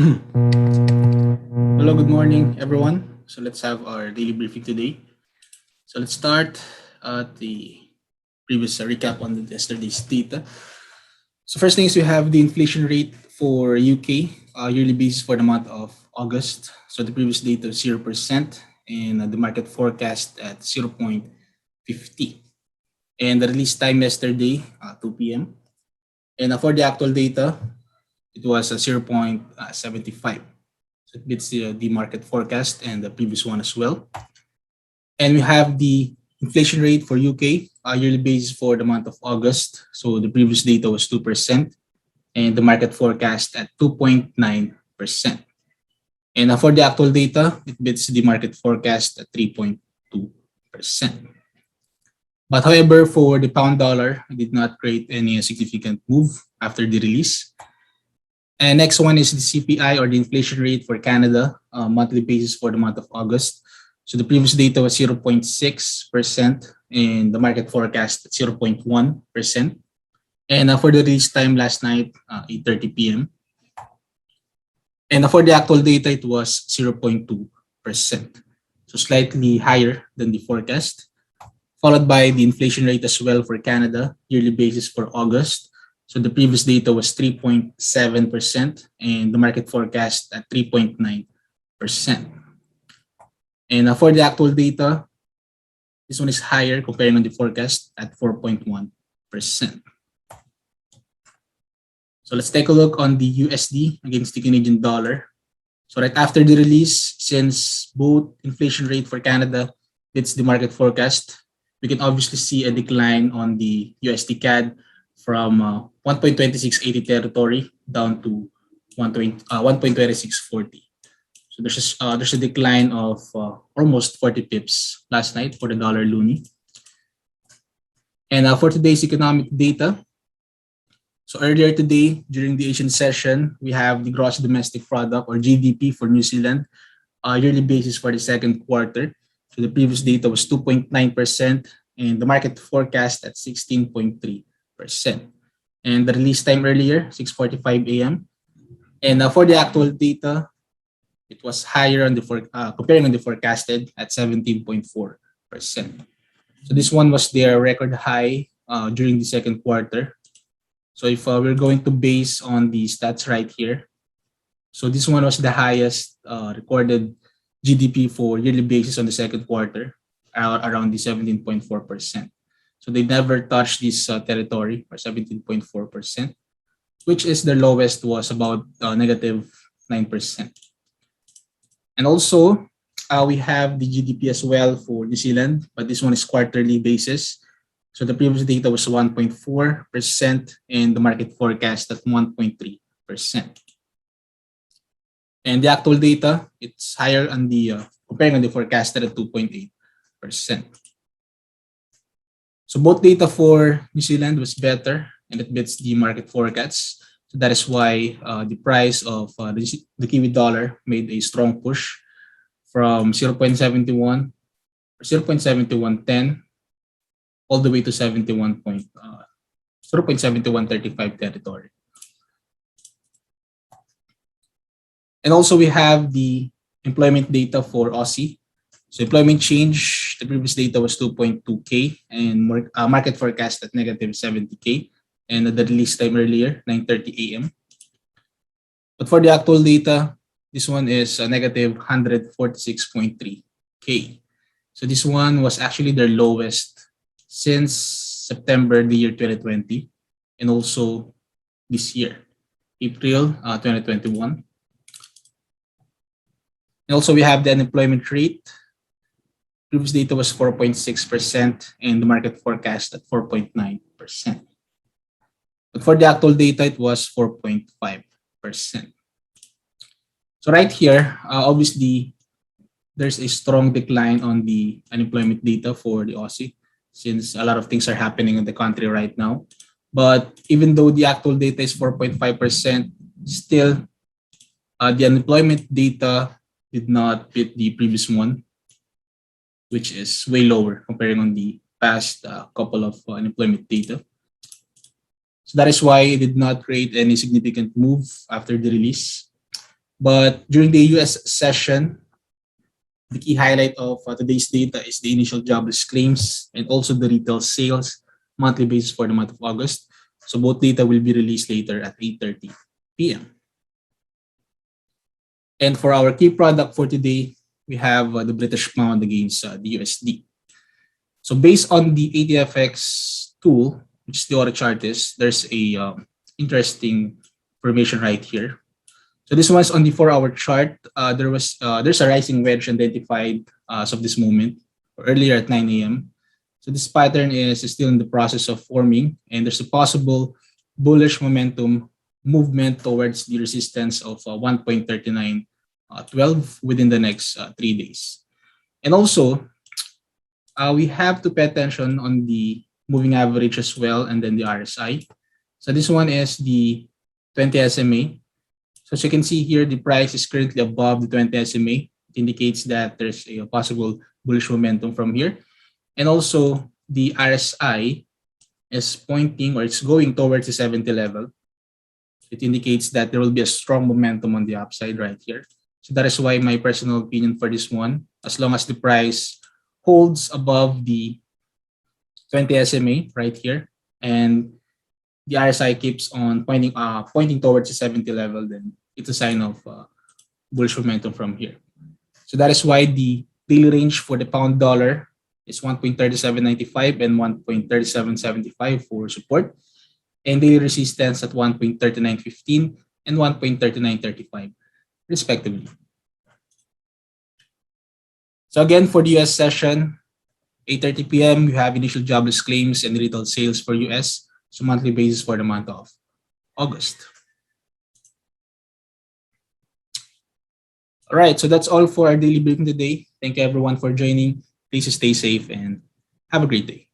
Hello, good morning, everyone. So let's have our daily briefing today. So let's start the previous recap on yesterday's data. So first thing is we have the inflation rate for UK yearly basis for the month of August. So the previous data was 0% and the market forecast at 0.50. And the release time yesterday, 2 p.m. And for the actual data, it was 0.75. So it beats the market forecast and the previous one as well. And we have the inflation rate for UK yearly basis for the month of August. So the previous data was 2% and the market forecast at 2.9%. And for the actual data, it beats the market forecast at 3.2%. But however, for the pound dollar, it did not create any significant move after the release. And next one is the CPI or the inflation rate for Canada, monthly basis for the month of August. So the previous data was 0.6% and the market forecast at 0.1%. And for the release time last night, 8:30 p.m. And for the actual data, it was 0.2%. So slightly higher than the forecast, followed by the inflation rate as well for Canada, yearly basis for August. So the previous data was 3.7% and the market forecast at 3.9%. And for the actual data, this one is higher comparing on the forecast at 4.1%. So let's take a look on the USD against the Canadian dollar. So right after the release, since both inflation rate for Canada hits the market forecast, we can obviously see a decline on the USD CAD from 1.2680 territory down to 1.2640. So there's a decline of almost 40 pips last night for the dollar loonie. And for today's economic data, so earlier today during the Asian session, we have the gross domestic product or GDP for New Zealand, yearly basis for the second quarter. So the previous data was 2.9% and the market forecast at 16.3%. And the release time earlier, 6:45 a.m. And for the actual data, it was higher on the comparing on the forecasted at 17.4%. So this one was their record high during the second quarter. So if we're going to base on the stats right here, so this one was the highest recorded GDP for yearly basis on the second quarter, around the 17.4%. So they never touched this territory or 17.4%, which is the lowest was about negative 9%. And also, we have the GDP as well for New Zealand, but this one is quarterly basis. So the previous data was 1.4% and the market forecast at 1.3%. And the actual data, it's higher on the comparing on the forecasted at 2.8%. So both data for New Zealand was better and it beats the market forecasts. So that is why the price of the Kiwi dollar made a strong push from 0.71 or 0.7110 all the way to 0.7135 territory. And also we have the employment data for Aussie. So employment change, the previous data was 2.2K and market forecast at negative 70K. And the release time earlier, 9:30 a.m. But for the actual data, this one is a negative 146.3K. So this one was actually their lowest since September the year 2020 and also this year, April 2021. And also we have the unemployment rate. Previous data was 4.6% and the market forecast at 4.9%. But for the actual data, it was 4.5%. So right here, obviously, there's a strong decline on the unemployment data for the Aussie since a lot of things are happening in the country right now. But even though the actual data is 4.5%, still the unemployment data did not beat the previous one, which is way lower comparing on the past couple of unemployment data. So that is why it did not create any significant move after the release. But during the US session, the key highlight of today's data is the initial jobless claims and also the retail sales monthly basis for the month of August. So both data will be released later at 8:30 p.m. And for our key product for today, we have the British pound against the USD. So based on the ATFX tool, which is the auto chartist, there's a interesting information right here. So this one's on the 4-hour chart. There's a rising wedge identified as of this moment, or earlier at 9 a.m. So this pattern is still in the process of forming, and there's a possible bullish momentum movement towards the resistance of 1.3912 within the next 3 days. And also, we have to pay attention on the moving average as well, and then the RSI. So this one is the 20 SMA. So as you can see here, the price is currently above the 20 SMA. It indicates that there's a possible bullish momentum from here. And also the RSI is pointing, or it's going towards the 70 level. It indicates that there will be a strong momentum on the upside right here. So that is why my personal opinion for this one, as long as the price holds above the 20 SMA right here, and the RSI keeps on pointing towards the 70 level, then it's a sign of bullish momentum from here. So that is why the daily range for the pound dollar is 1.3795 and 1.3775 for support, and daily resistance at 1.3915 and 1.3935 respectively. So again, for the US session, 8:30 p.m., we have initial jobless claims and retail sales for US. So monthly basis for the month of August. All right, so that's all for our daily briefing today. Thank you everyone for joining. Please stay safe and have a great day.